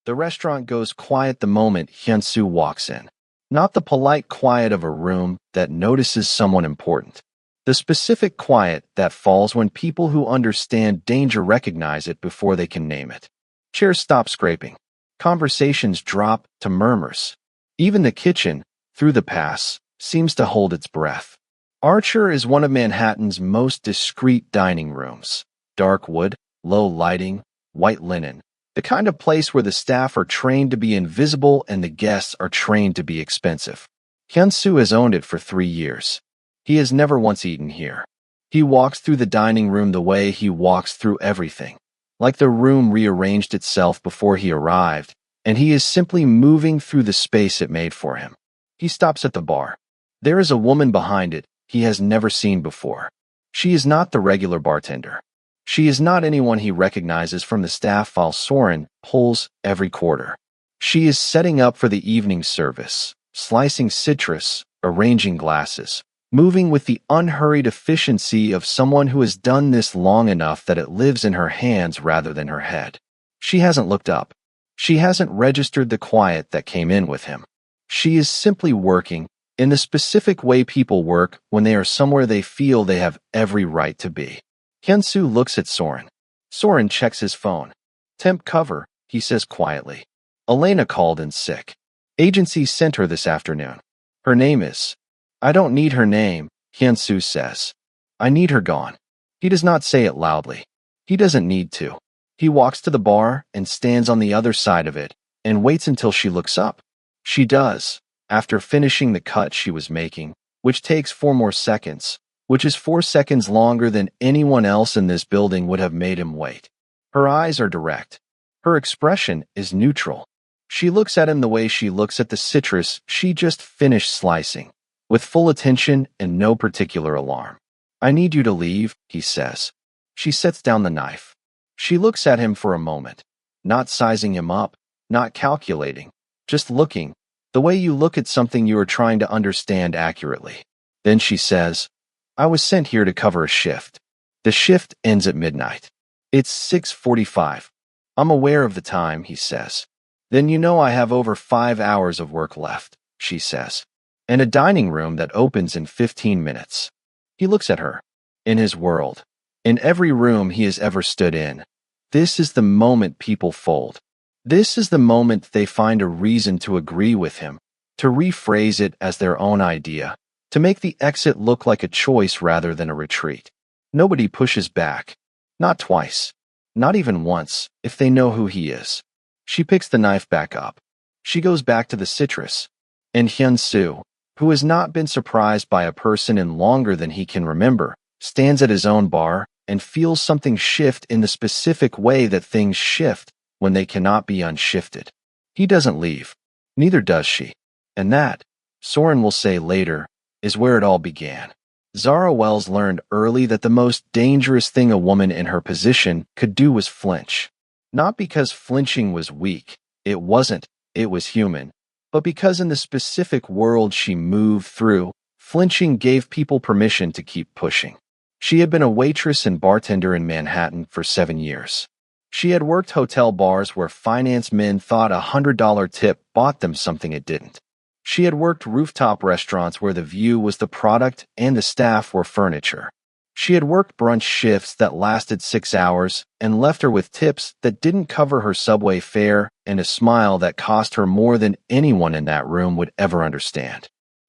The restaurant goes quiet the moment Hyunsu walks in. Not the polite quiet of a room that notices someone important. The specific quiet that falls when people who understand danger recognize it before they can name it. Chairs stop scraping. Conversations drop to murmurs. Even the kitchen, through the pass, seems to hold its breath. Archer is one of Manhattan's most discreet dining rooms. Dark wood, low lighting, white linen. The kind of place where the staff are trained to be invisible and the guests are trained to be expensive. Hyunsu has owned it for 3 years. He has never once eaten here. He walks through the dining room the way he walks through everything, like the room rearranged itself before he arrived, and he is simply moving through the space it made for him. He stops at the bar. There is a woman behind it he has never seen before. She is not the regular bartender. She is not anyone he recognizes from the staff while Soren pulls every quarter. She is setting up for the evening service, slicing citrus, arranging glasses, moving with the unhurried efficiency of someone who has done this long enough that it lives in her hands rather than her head. She hasn't looked up. She hasn't registered the quiet that came in with him. She is simply working in the specific way people work when they are somewhere they feel they have every right to be. Hyunsu looks at Soren. Soren checks his phone. Temp cover, he says quietly. Elena called in sick. Agency sent her this afternoon. Her name is... I don't need her name, Hyunsu says. I need her gone. He does not say it loudly. He doesn't need to. He walks to the bar and stands on the other side of it and waits until she looks up. She does, after finishing the cut she was making, which takes 4 more seconds, which is 4 seconds longer than anyone else in this building would have made him wait. Her eyes are direct. Her expression is neutral. She looks at him the way she looks at the citrus she just finished slicing, with full attention and no particular alarm. I need you to leave, he says. She sets down the knife. She looks at him for a moment, not sizing him up, not calculating, just looking, the way you look at something you are trying to understand accurately. Then she says, I was sent here to cover a shift. The shift ends at midnight. It's 6:45. I'm aware of the time, he says. Then you know I have over 5 hours of work left, she says. And a dining room that opens in 15 minutes. He looks at her. In his world, in every room he has ever stood in, this is the moment people fold. This is the moment they find a reason to agree with him, to rephrase it as their own idea, to make the exit look like a choice rather than a retreat. Nobody pushes back. Not twice. Not even once, if they know who he is. She picks the knife back up. She goes back to the citrus. And Hyunsu, who has not been surprised by a person in longer than he can remember, stands at his own bar and feels something shift in the specific way that things shift when they cannot be unshifted. He doesn't leave. Neither does she. And that, Soren will say later, is where it all began. Zara Wells learned early that the most dangerous thing a woman in her position could do was flinch. Not because flinching was weak, it wasn't, it was human, but because in the specific world she moved through, flinching gave people permission to keep pushing. She had been a waitress and bartender in Manhattan for 7 years. She had worked hotel bars where finance men thought a $100 tip bought them something it didn't. She had worked rooftop restaurants where the view was the product and the staff were furniture. She had worked brunch shifts that lasted 6 hours and left her with tips that didn't cover her subway fare and a smile that cost her more than anyone in that room would ever understand.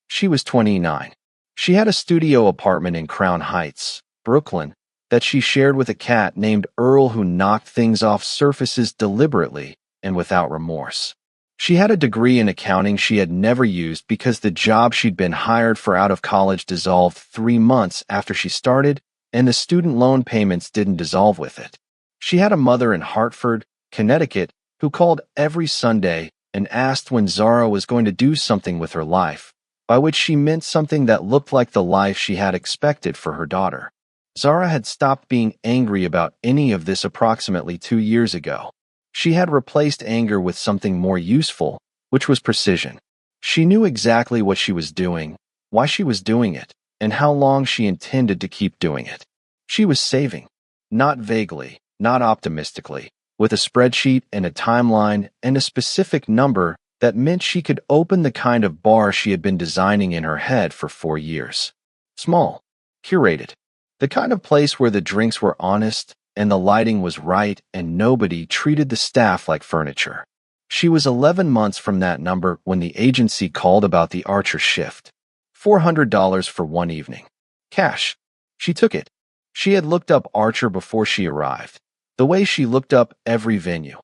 She was 29. She had a studio apartment in Crown Heights, Brooklyn, that she shared with a cat named Earl who knocked things off surfaces deliberately and without remorse. She had a degree in accounting she had never used because the job she'd been hired for out of college dissolved 3 months after she started, and the student loan payments didn't dissolve with it. She had a mother in Hartford, Connecticut, who called every Sunday and asked when Zara was going to do something with her life, by which she meant something that looked like the life she had expected for her daughter. Zara had stopped being angry about any of this approximately 2 years ago. She had replaced anger with something more useful, which was precision. She knew exactly what she was doing, why she was doing it, and how long she intended to keep doing it. She was saving. Not vaguely, not optimistically, with a spreadsheet and a timeline and a specific number that meant she could open the kind of bar she had been designing in her head for 4 years. Small, curated, the kind of place where the drinks were honest and the lighting was right and nobody treated the staff like furniture. She was 11 months from that number when the agency called about the Archer shift. $400 for one evening. Cash. She took it. She had looked up Archer before she arrived, the way she looked up every venue.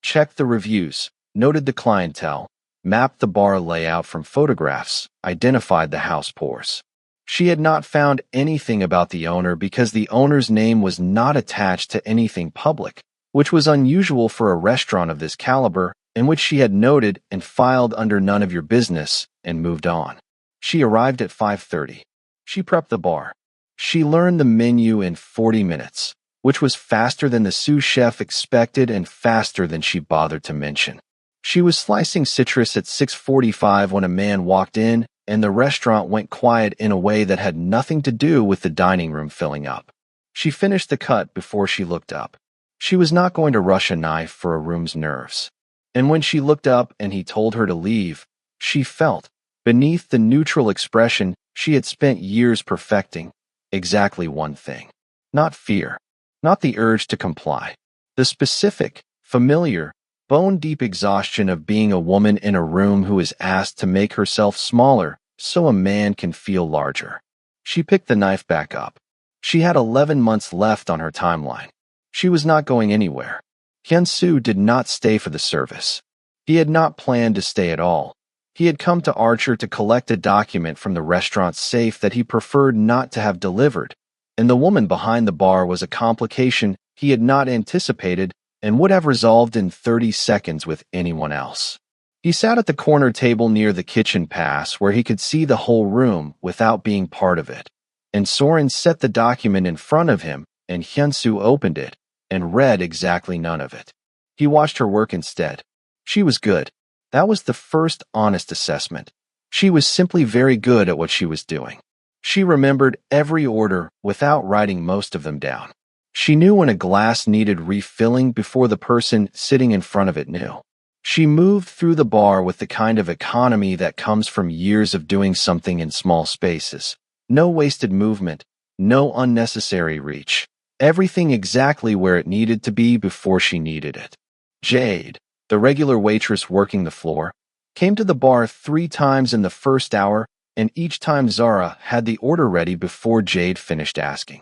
Checked the reviews, noted the clientele, mapped the bar layout from photographs, identified the house pours. She had not found anything about the owner because the owner's name was not attached to anything public, which was unusual for a restaurant of this caliber, in which she had noted and filed under none of your business and moved on. She arrived at 5:30. She prepped the bar. She learned the menu in 40 minutes, which was faster than the sous chef expected and faster than she bothered to mention. She was slicing citrus at 6:45 when a man walked in, and the restaurant went quiet in a way that had nothing to do with the dining room filling up. She finished the cut before she looked up. She was not going to rush a knife for a room's nerves. And when she looked up and he told her to leave, she felt, beneath the neutral expression she had spent years perfecting, exactly one thing. Not fear, not the urge to comply. The specific, familiar, bone-deep exhaustion of being a woman in a room who is asked to make herself smaller so a man can feel larger. She picked the knife back up. She had 11 months left on her timeline. She was not going anywhere. Hyun-soo did not stay for the service. He had not planned to stay at all. He had come to Archer to collect a document from the restaurant's safe that he preferred not to have delivered, and the woman behind the bar was a complication he had not anticipated and would have resolved in 30 seconds with anyone else. He sat at the corner table near the kitchen pass where he could see the whole room without being part of it, and Soren set the document in front of him, and Hyun-soo opened it and read exactly none of it. He watched her work instead. She was good. That was the first honest assessment. She was simply very good at what she was doing. She remembered every order without writing most of them down. She knew when a glass needed refilling before the person sitting in front of it knew. She moved through the bar with the kind of economy that comes from years of doing something in small spaces. No wasted movement, no unnecessary reach. Everything exactly where it needed to be before she needed it. Jade, the regular waitress working the floor, came to the bar 3 times in the first hour, and each time Zara had the order ready before Jade finished asking.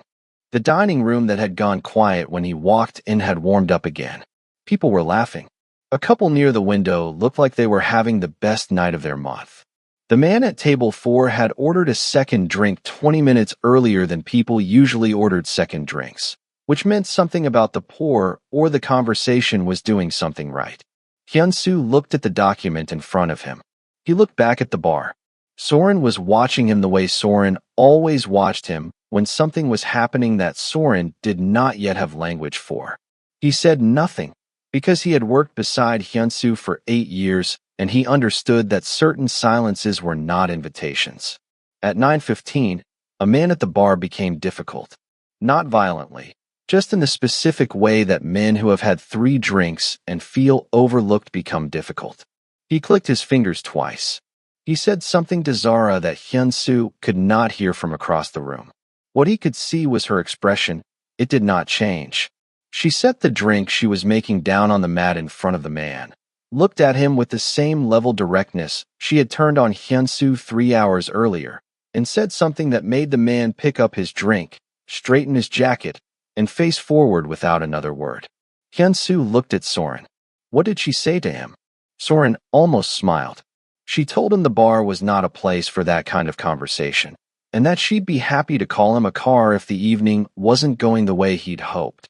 The dining room that had gone quiet when he walked in had warmed up again. People were laughing. A couple near the window looked like they were having the best night of their month. The man at table 4 had ordered a second drink 20 minutes earlier than people usually ordered second drinks, which meant something about the pour or the conversation was doing something right. Hyun-soo looked at the document in front of him. He looked back at the bar. Soren was watching him the way Soren always watched him when something was happening that Soren did not yet have language for. He said nothing because he had worked beside Hyun-soo for 8 years and he understood that certain silences were not invitations. At 9:15, a man at the bar became difficult. Not violently, just in the specific way that men who have had 3 drinks and feel overlooked become difficult. He clicked his fingers twice. He said something to Zara that Hyun-soo could not hear from across the room. What he could see was her expression. It did not change. She set the drink she was making down on the mat in front of the man, looked at him with the same level directness she had turned on Hyun-soo 3 hours earlier, and said something that made the man pick up his drink, straighten his jacket, and face forward without another word. Hyun-soo looked at Soren. What did she say to him? Soren almost smiled. She told him the bar was not a place for that kind of conversation, and that she'd be happy to call him a car if the evening wasn't going the way he'd hoped.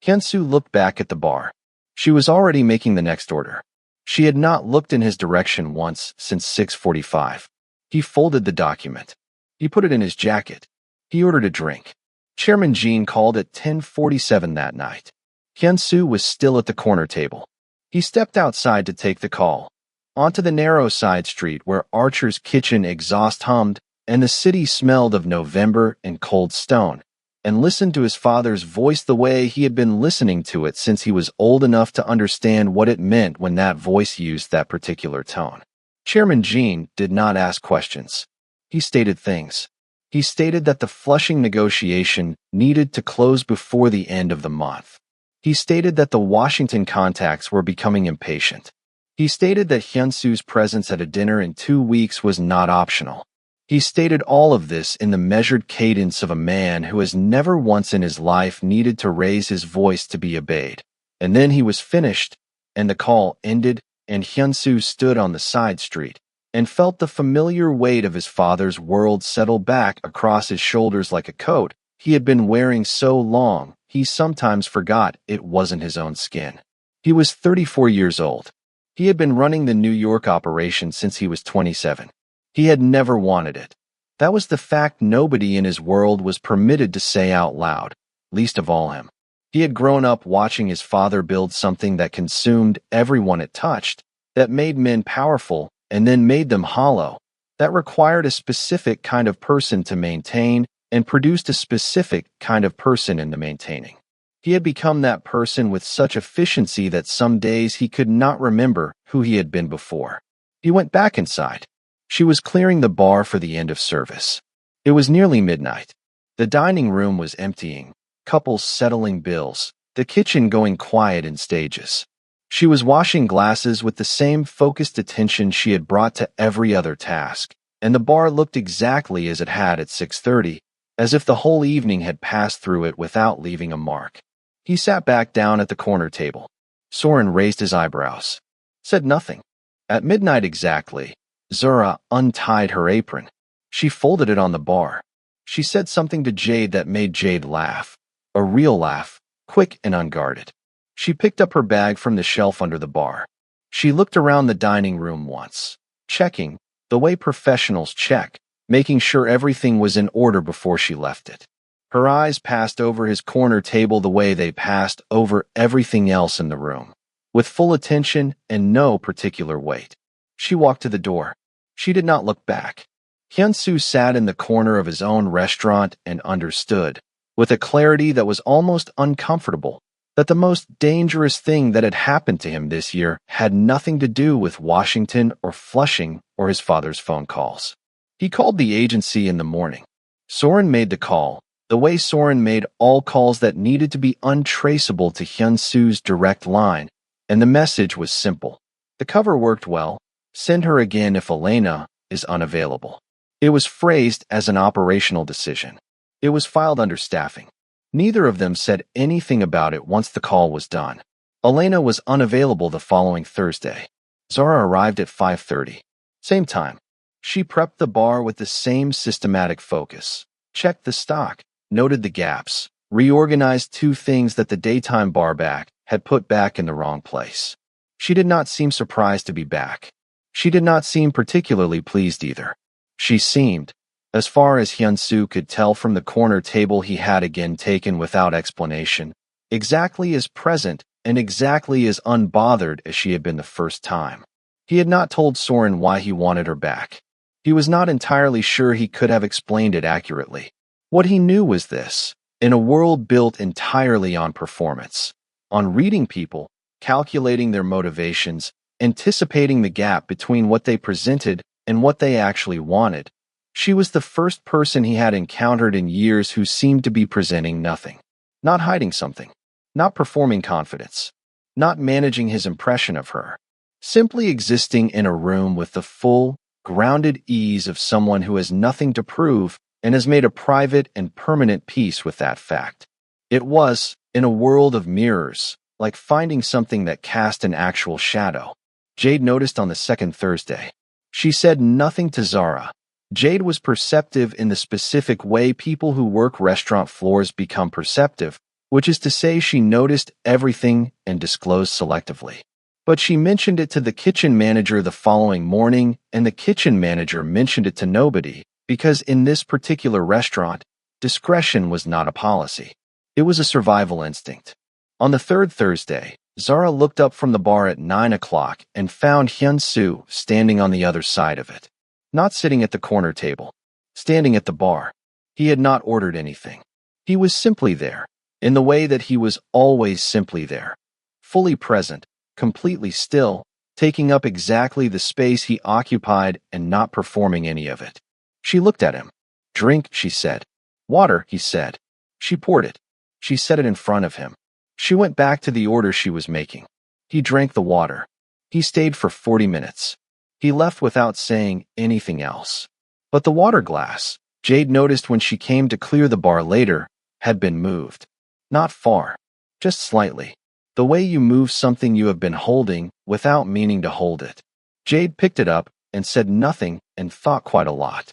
Hyun-soo looked back at the bar. She was already making the next order. She had not looked in his direction once since 6:45. He folded the document. He put it in his jacket. He ordered a drink. Chairman Jean called at 10:47 that night. Hyun-soo was still at the corner table. He stepped outside to take the call, onto the narrow side street where Archer's kitchen exhaust hummed and the city smelled of November and cold stone, and listened to his father's voice the way he had been listening to it since he was old enough to understand what it meant when that voice used that particular tone. Chairman Jean did not ask questions. He stated things. He stated that the Flushing negotiation needed to close before the end of the month. He stated that the Washington contacts were becoming impatient. He stated that Hyunsu's presence at a dinner in 2 weeks was not optional. He stated all of this in the measured cadence of a man who has never once in his life needed to raise his voice to be obeyed. And then he was finished, and the call ended, and Hyunsu stood on the side street and felt the familiar weight of his father's world settle back across his shoulders like a coat he had been wearing so long he sometimes forgot it wasn't his own skin. He was 34 years old. He had been running the New York operation since he was 27. He had never wanted it. That was the fact nobody in his world was permitted to say out loud, least of all him. He had grown up watching his father build something that consumed everyone it touched, that made men powerful and then made them hollow, that required a specific kind of person to maintain and produced a specific kind of person in the maintaining. He had become that person with such efficiency that some days he could not remember who he had been before. He went back inside. She was clearing the bar for the end of service. It was nearly midnight. The dining room was emptying, couples settling bills, the kitchen going quiet in stages. She was washing glasses with the same focused attention she had brought to every other task, and the bar looked exactly as it had at 6:30, as if the whole evening had passed through it without leaving a mark. He sat back down at the corner table. Soren raised his eyebrows, said nothing. At midnight exactly, Zura untied her apron. She folded it on the bar. She said something to Jade that made Jade laugh, a real laugh, quick and unguarded. She picked up her bag from the shelf under the bar. She looked around the dining room once, checking, the way professionals check, making sure everything was in order before she left it. Her eyes passed over his corner table the way they passed over everything else in the room, with full attention and no particular weight. She walked to the door. She did not look back. Hyunsu sat in the corner of his own restaurant and understood, with a clarity that was almost uncomfortable, that the most dangerous thing that had happened to him this year had nothing to do with Washington or Flushing or his father's phone calls. He called the agency in the morning. Soren made the call, the way Soren made all calls that needed to be untraceable to Hyunsu's direct line, and the message was simple. The cover worked well. Send her again if Elena is unavailable. It was phrased as an operational decision. It was filed under staffing. Neither of them said anything about it once the call was done. Elena was unavailable the following Thursday. Zara arrived at 5:30. Same time. She prepped the bar with the same systematic focus. Checked the stock, noted the gaps, reorganized 2 things that the daytime barback had put back in the wrong place. She did not seem surprised to be back. She did not seem particularly pleased either. She seemed, as far as Hyunsu could tell from the corner table he had again taken without explanation, exactly as present and exactly as unbothered as she had been the first time. He had not told Soren why he wanted her back. He was not entirely sure he could have explained it accurately. What he knew was this: in a world built entirely on performance, on reading people, calculating their motivations, anticipating the gap between what they presented and what they actually wanted, she was the first person he had encountered in years who seemed to be presenting nothing, not hiding something, not performing confidence, not managing his impression of her, simply existing in a room with the full, grounded ease of someone who has nothing to prove and has made a private and permanent peace with that fact. It was, in a world of mirrors, like finding something that cast an actual shadow. Jade noticed on the second Thursday. She said nothing to Zara. Jade was perceptive in the specific way people who work restaurant floors become perceptive, which is to say she noticed everything and disclosed selectively. But she mentioned it to the kitchen manager the following morning, and the kitchen manager mentioned it to nobody, because in this particular restaurant, discretion was not a policy. It was a survival instinct. On the third Thursday, Zara looked up from the bar at 9 o'clock and found Hyunsu standing on the other side of it. Not sitting at the corner table, standing at the bar. He had not ordered anything. He was simply there, in the way that he was always simply there, fully present, completely still, taking up exactly the space he occupied and not performing any of it. She looked at him. "Drink," she said. "Water," he said. She poured it. She set it in front of him. She went back to the order she was making. He drank the water. He stayed for 40 minutes. He left without saying anything else. But the water glass, Jade noticed when she came to clear the bar later, had been moved. Not far, just slightly. The way you move something you have been holding without meaning to hold it. Jade picked it up and said nothing and thought quite a lot.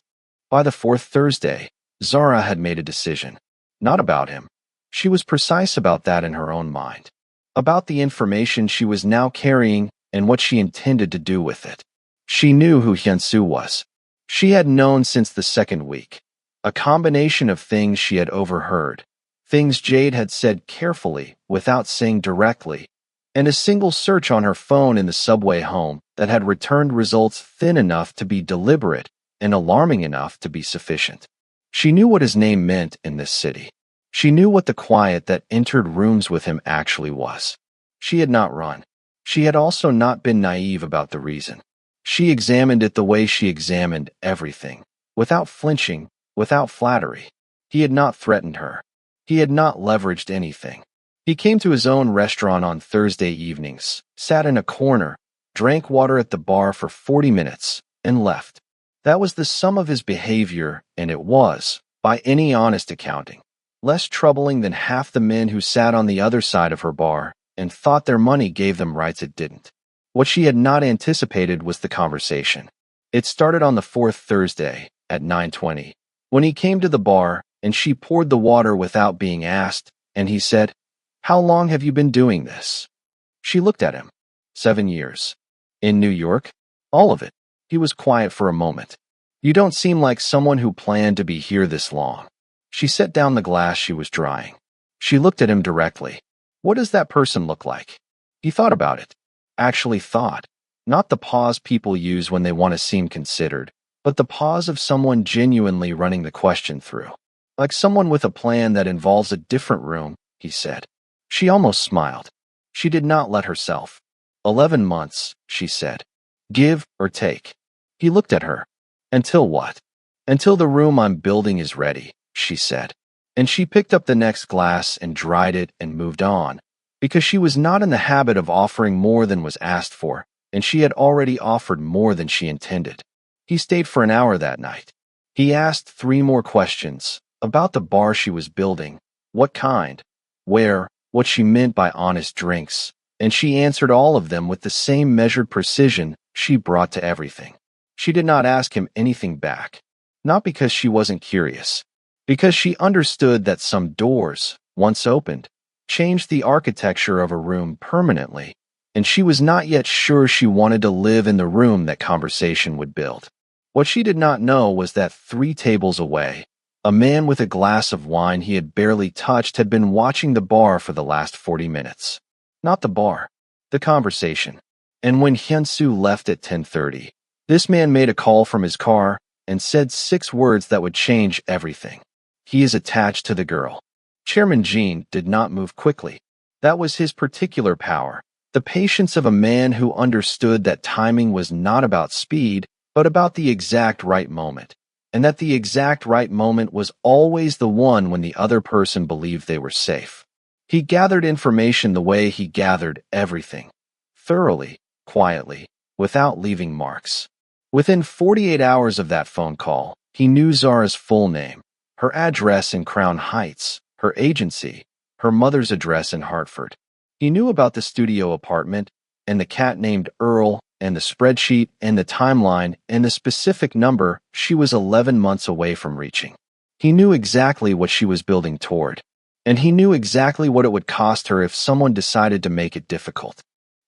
By the fourth Thursday, Zara had made a decision. Not about him. She was precise about that in her own mind. About the information she was now carrying and what she intended to do with it. She knew who Hyunsu was. She had known since the second week. A combination of things she had overheard, things Jade had said carefully without saying directly, and a single search on her phone in the subway home that had returned results thin enough to be deliberate and alarming enough to be sufficient. She knew what his name meant in this city. She knew what the quiet that entered rooms with him actually was. She had not run. She had also not been naive about the reason. She examined it the way she examined everything, without flinching, without flattery. He had not threatened her. He had not leveraged anything. He came to his own restaurant on Thursday evenings, sat in a corner, drank water at the bar for 40 minutes, and left. That was the sum of his behavior, and it was, by any honest accounting, less troubling than half the men who sat on the other side of her bar and thought their money gave them rights it didn't. What she had not anticipated was the conversation. It started on the fourth Thursday, at 9:20, when he came to the bar and she poured the water without being asked, and he said, "How long have you been doing this?" She looked at him. 7 years. In New York? All of it. He was quiet for a moment. "You don't seem like someone who planned to be here this long." She set down the glass she was drying. She looked at him directly. "What does that person look like?" He thought about it. Actually thought. Not the pause people use when they want to seem considered, but the pause of someone genuinely running the question through. Like someone with a plan that involves a different room, he said. She almost smiled. She did not let herself. 11 months, she said. Give or take. He looked at her. Until what? Until the room I'm building is ready, she said. And she picked up the next glass and dried it and moved on, because she was not in the habit of offering more than was asked for, and she had already offered more than she intended. He stayed for an hour that night. He asked 3 more questions about the bar she was building, what kind, where, what she meant by honest drinks, and she answered all of them with the same measured precision she brought to everything. She did not ask him anything back, not because she wasn't curious, because she understood that some doors, once opened, changed the architecture of a room permanently, and she was not yet sure she wanted to live in the room that conversation would build. What she did not know was that 3 tables away, a man with a glass of wine he had barely touched had been watching the bar for the last 40 minutes. Not the bar, the conversation. And when Hyunsu left at 10:30, this man made a call from his car and said 6 words that would change everything. He is attached to the girl. Chairman Jean did not move quickly. That was his particular power, the patience of a man who understood that timing was not about speed, but about the exact right moment, and that the exact right moment was always the one when the other person believed they were safe. He gathered information the way he gathered everything, thoroughly, quietly, without leaving marks. Within 48 hours of that phone call, he knew Zara's full name, her address in Crown Heights, her agency, her mother's address in Hartford. He knew about the studio apartment, and the cat named Earl, and the spreadsheet, and the timeline, and the specific number she was 11 months away from reaching. He knew exactly what she was building toward, and he knew exactly what it would cost her if someone decided to make it difficult.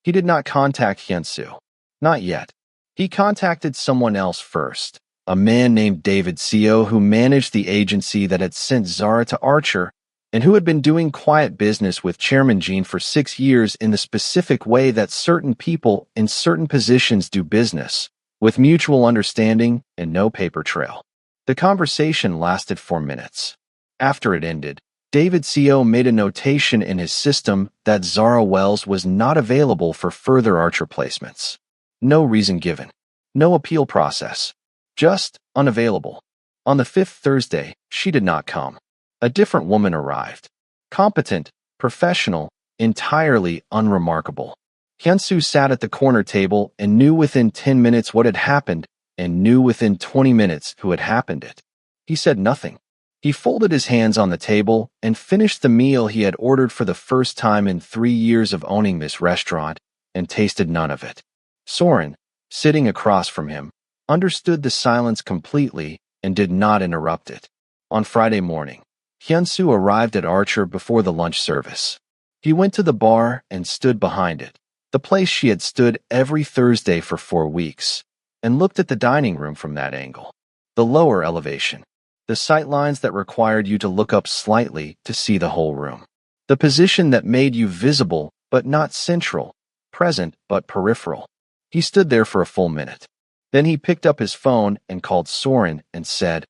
He did not contact Hyunsu. Not yet. He contacted someone else first, a man named David Seo who managed the agency that had sent Zara to Archer and who had been doing quiet business with Chairman Jean for 6 years in the specific way that certain people in certain positions do business, with mutual understanding and no paper trail. The conversation lasted 4 minutes. After it ended, David Co. made a notation in his system that Zara Wells was not available for further Archer placements. No reason given. No appeal process. Just unavailable. On the fifth Thursday, she did not come. A different woman arrived. Competent, professional, entirely unremarkable. Hyunsu sat at the corner table and knew within 10 minutes what had happened and knew within 20 minutes who had happened it. He said nothing. He folded his hands on the table and finished the meal he had ordered for the first time in 3 years of owning this restaurant and tasted none of it. Soren, sitting across from him, understood the silence completely and did not interrupt it. On Friday morning, Hyunsu arrived at Archer before the lunch service. He went to the bar and stood behind it, the place she had stood every Thursday for 4 weeks, and looked at the dining room from that angle. The lower elevation. The sightlines that required you to look up slightly to see the whole room. The position that made you visible but not central, present but peripheral. He stood there for a full minute. Then he picked up his phone and called Soren and said,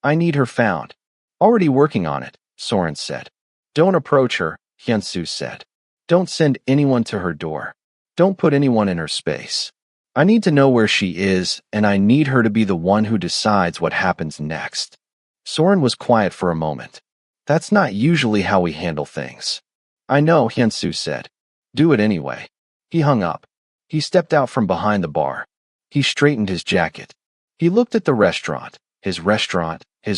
"I need her found." "Already working on it," Soren said. "Don't approach her," Hyunsu said. "Don't send anyone to her door. Don't put anyone in her space. I need to know where she is, and I need her to be the one who decides what happens next." Soren was quiet for a moment. "That's not usually how we handle things." "I know," Hyunsu said. "Do it anyway." He hung up. He stepped out from behind the bar. He straightened his jacket. He looked at the restaurant, his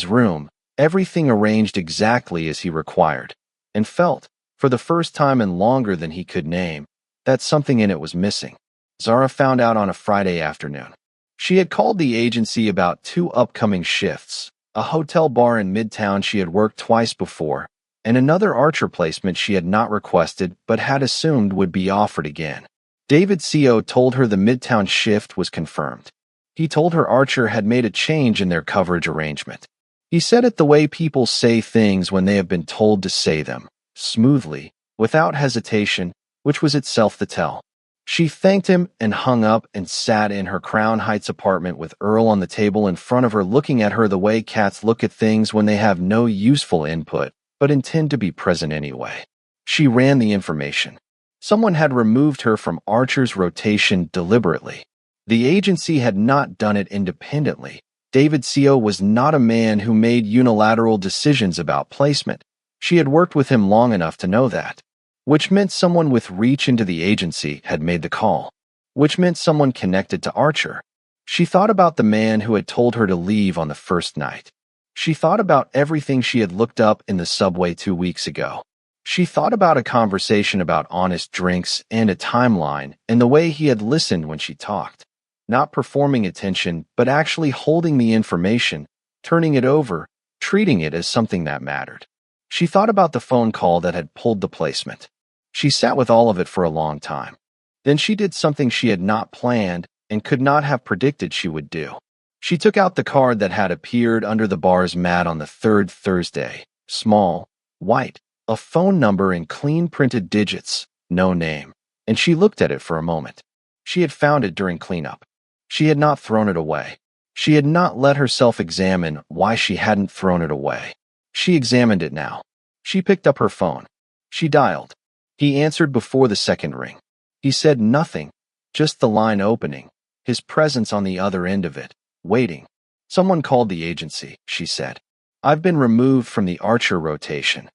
room, everything arranged exactly as he required, and felt, for the first time in longer than he could name, that something in it was missing. Zara found out on a Friday afternoon. She had called the agency about 2 upcoming shifts, a hotel bar in Midtown she had worked twice before, and another Archer placement she had not requested but had assumed would be offered again. David Co. told her the Midtown shift was confirmed. He told her Archer had made a change in their coverage arrangement. He said it the way people say things when they have been told to say them, smoothly, without hesitation, which was itself the tell. She thanked him and hung up and sat in her Crown Heights apartment with Earl on the table in front of her looking at her the way cats look at things when they have no useful input, but intend to be present anyway. She ran the information. Someone had removed her from Archer's rotation deliberately. The agency had not done it independently. David Co. was not a man who made unilateral decisions about placement. She had worked with him long enough to know that. Which meant someone with reach into the agency had made the call. Which meant someone connected to Archer. She thought about the man who had told her to leave on the first night. She thought about everything she had looked up in the subway 2 weeks ago. She thought about a conversation about honest drinks and a timeline and the way he had listened when she talked. Not performing attention, but actually holding the information, turning it over, treating it as something that mattered. She thought about the phone call that had pulled the placement. She sat with all of it for a long time. Then she did something she had not planned and could not have predicted she would do. She took out the card that had appeared under the bar's mat on the 3rd Thursday, small, white, a phone number in clean printed digits, no name, and she looked at it for a moment. She had found it during cleanup. She had not thrown it away. She had not let herself examine why she hadn't thrown it away. She examined it now. She picked up her phone. She dialed. He answered before the second ring. He said nothing, just the line opening, his presence on the other end of it, waiting. "Someone called the agency," she said. "I've been removed from the Archer rotation."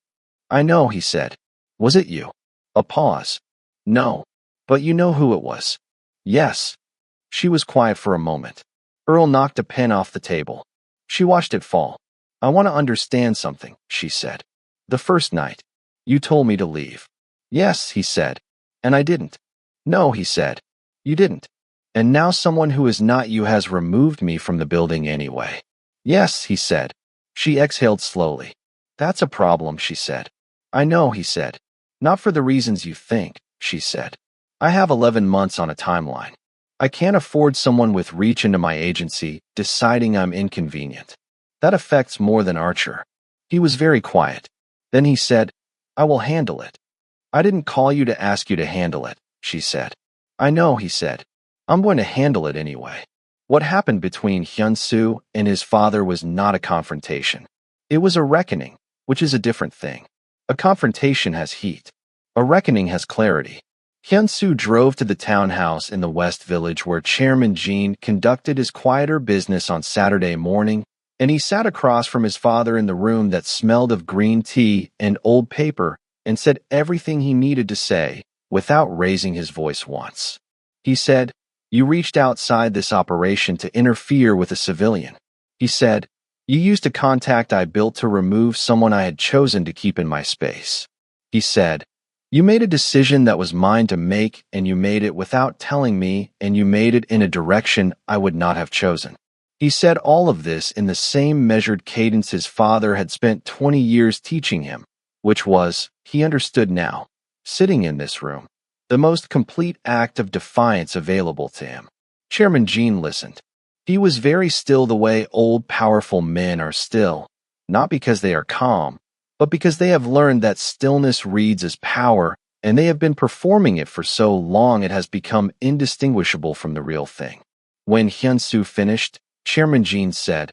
"I know," he said. "Was it you?" A pause. "No. But you know who it was." "Yes." She was quiet for a moment. Earl knocked a pen off the table. She watched it fall. "I want to understand something," she said. "The first night, you told me to leave." "Yes," he said. "And I didn't." "No," he said. "You didn't. And now someone who is not you has removed me from the building anyway." "Yes," he said. She exhaled slowly. "That's a problem," she said. "I know," he said. "Not for the reasons you think," she said. "I have 11 months on a timeline. I can't afford someone with reach into my agency deciding I'm inconvenient. That affects more than Archer." He was very quiet. Then he said, "I will handle it." "I didn't call you to ask you to handle it," she said. "I know," he said. "I'm going to handle it anyway." What happened between Hyun-soo and his father was not a confrontation. It was a reckoning, which is a different thing. A confrontation has heat. A reckoning has clarity. Hyun-soo drove to the townhouse in the West Village where Chairman Jean conducted his quieter business on Saturday morning, and he sat across from his father in the room that smelled of green tea and old paper and said everything he needed to say without raising his voice once. He said, "You reached outside this operation to interfere with a civilian." He said, "You used a contact I built to remove someone I had chosen to keep in my space." He said, "You made a decision that was mine to make, and you made it without telling me, and you made it in a direction I would not have chosen." He said all of this in the same measured cadence his father had spent 20 years teaching him, which was, he understood now, sitting in this room, the most complete act of defiance available to him. Chairman Jean listened. He was very still the way old, powerful men are still, not because they are calm, but because they have learned that stillness reads as power, and they have been performing it for so long it has become indistinguishable from the real thing. When Hyun-soo finished, Chairman Jean said,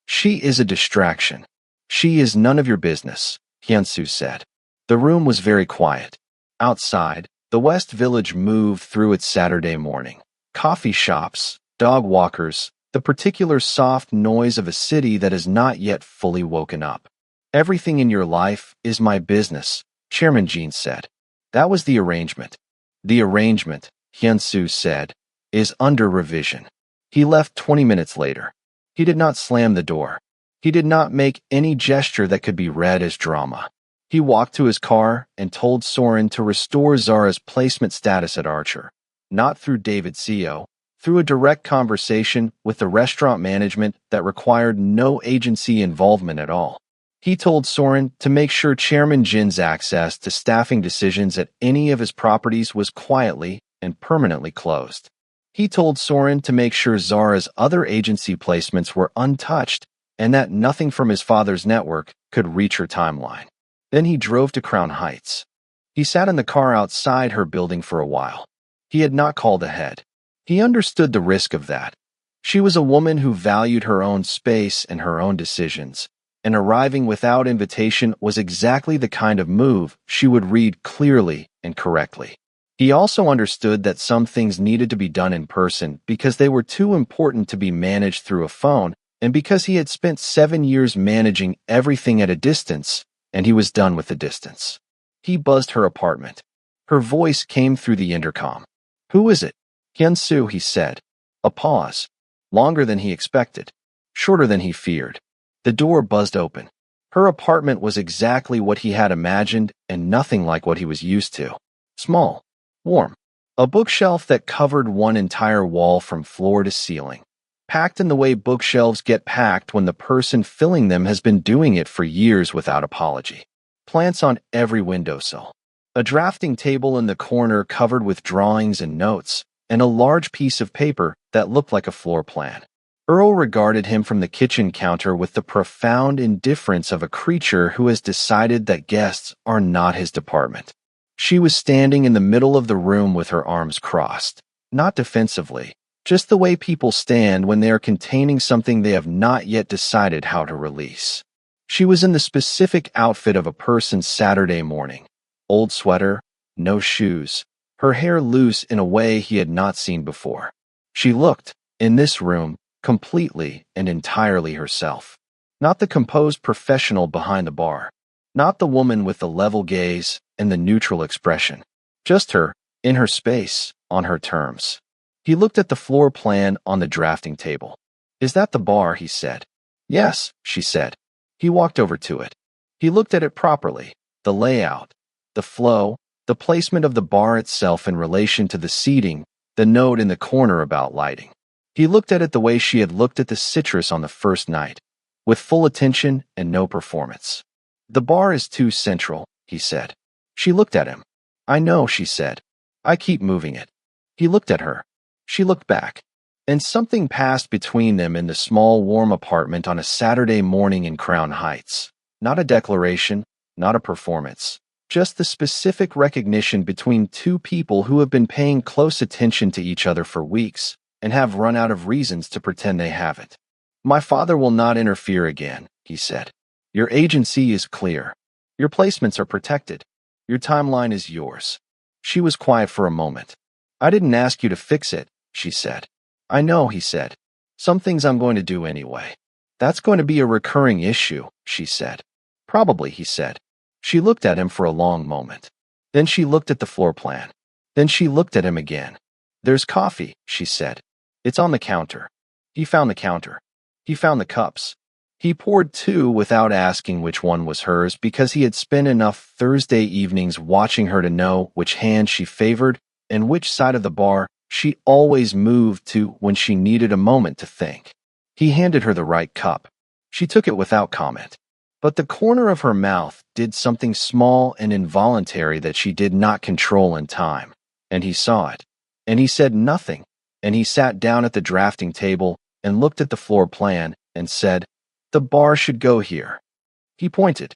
"She is a distraction. She is none of your business," Hyun-soo said. The room was very quiet. Outside, the West Village moved through its Saturday morning. Coffee shops, dog walkers, the particular soft noise of a city that has not yet fully woken up. "Everything in your life is my business," Chairman Jean said. That was the arrangement. The arrangement, Hyun-soo said, is under revision. He left 20 minutes later. He did not slam the door. He did not make any gesture that could be read as drama. He walked to his car and told Soren to restore Zara's placement status at Archer, not through David Seo, through a direct conversation with the restaurant management that required no agency involvement at all. He told Soren to make sure Chairman Jin's access to staffing decisions at any of his properties was quietly and permanently closed. He told Soren to make sure Zara's other agency placements were untouched and that nothing from his father's network could reach her timeline. Then he drove to Crown Heights. He sat in the car outside her building for a while. He had not called ahead. He understood the risk of that. She was a woman who valued her own space and her own decisions, and arriving without invitation was exactly the kind of move she would read clearly and correctly. He also understood that some things needed to be done in person because they were too important to be managed through a phone, and because he had spent 7 years managing everything at a distance, and he was done with the distance. He buzzed her apartment. Her voice came through the intercom. "Who is it?" "Hyun-soo," he said. A pause. Longer than he expected. Shorter than he feared. The door buzzed open. Her apartment was exactly what he had imagined and nothing like what he was used to. Small. Warm. A bookshelf that covered one entire wall from floor to ceiling. Packed in the way bookshelves get packed when the person filling them has been doing it for years without apology. Plants on every windowsill. A drafting table in the corner covered with drawings and notes, and a large piece of paper that looked like a floor plan. Earl regarded him from the kitchen counter with the profound indifference of a creature who has decided that guests are not his department. She was standing in the middle of the room with her arms crossed, not defensively, just the way people stand when they are containing something they have not yet decided how to release. She was in the specific outfit of a person's Saturday morning. Old sweater, no shoes, her hair loose in a way he had not seen before. She looked, in this room, completely and entirely herself. Not the composed professional behind the bar. Not the woman with the level gaze and the neutral expression. Just her, in her space, on her terms. He looked at the floor plan on the drafting table. "Is that the bar?" he said. "Yes," she said. He walked over to it. He looked at it properly, the layout, the flow, the placement of the bar itself in relation to the seating, the note in the corner about lighting. He looked at it the way she had looked at the citrus on the first night, with full attention and no performance. "The bar is too central," he said. She looked at him. "I know," she said. "I keep moving it." He looked at her. She looked back. And something passed between them in the small, warm apartment on a Saturday morning in Crown Heights. Not a declaration, not a performance. Just the specific recognition between two people who have been paying close attention to each other for weeks and have run out of reasons to pretend they haven't. "My father will not interfere again," he said. "Your agency is clear." Your placements are protected. Your timeline is yours. She was quiet for a moment. I didn't ask you to fix it, she said. I know, he said. Some things I'm going to do anyway. That's going to be a recurring issue, she said. Probably, he said. She looked at him for a long moment. Then she looked at the floor plan. Then she looked at him again. There's coffee, she said. It's on the counter. He found the counter. He found the cups. He poured two without asking which one was hers because he had spent enough Thursday evenings watching her to know which hand she favored and which side of the bar she always moved to when she needed a moment to think. He handed her the right cup. She took it without comment. But the corner of her mouth did something small and involuntary that she did not control in time. And he saw it. And he said nothing. And he sat down at the drafting table and looked at the floor plan and said, "The bar should go here." He pointed.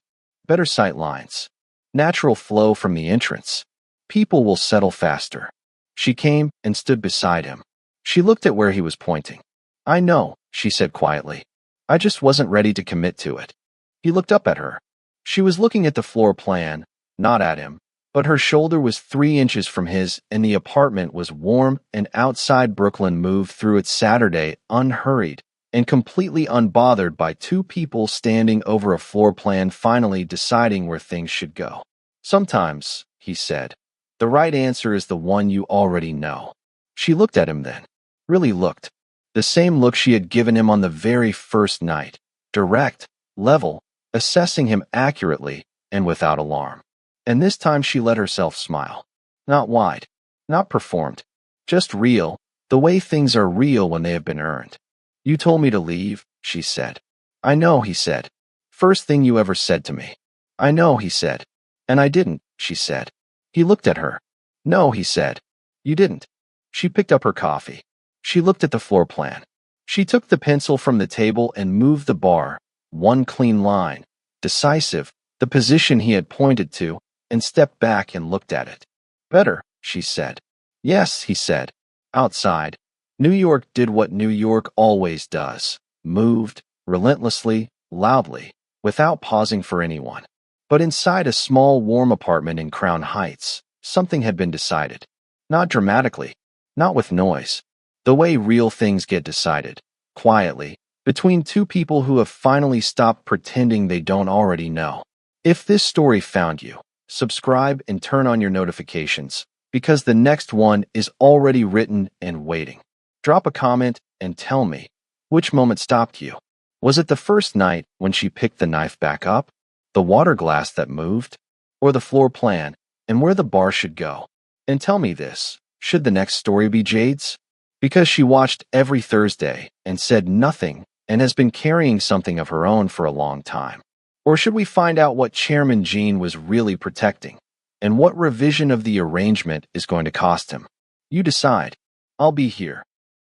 Better sight lines. Natural flow from the entrance. People will settle faster. She came and stood beside him. She looked at where he was pointing. I know, she said quietly. I just wasn't ready to commit to it. He looked up at her. She was looking at the floor plan, not at him, but her shoulder was 3 inches from his and the apartment was warm and outside Brooklyn moved through its Saturday unhurried and completely unbothered by two people standing over a floor plan finally deciding where things should go. Sometimes, he said, the right answer is the one you already know. She looked at him then. Really looked. The same look she had given him on the very first night. Direct, level, assessing him accurately and without alarm. And this time she let herself smile. Not wide, not performed, just real, the way things are real when they have been earned. You told me to leave, she said. I know, he said. First thing you ever said to me. I know, he said. And I didn't, she said. He looked at her. No, he said. You didn't. She picked up her coffee. She looked at the floor plan. She took the pencil from the table and moved the bar, one clean line, decisive, the position he had pointed to, and stepped back and looked at it. Better, she said. Yes, he said. Outside, New York did what New York always does, moved, relentlessly, loudly, without pausing for anyone. But inside a small, warm apartment in Crown Heights, something had been decided. Not dramatically, not with noise. The way real things get decided, quietly, between two people who have finally stopped pretending they don't already know. If this story found you, subscribe and turn on your notifications, because the next one is already written and waiting. Drop a comment and tell me, which moment stopped you? Was it the first night when she picked the knife back up, the water glass that moved, or the floor plan and where the bar should go? And tell me this, should the next story be Jade's? Because she watched every Thursday and said nothing and has been carrying something of her own for a long time. Or should we find out what Chairman Gene was really protecting and what revision of the arrangement is going to cost him? You decide. I'll be here.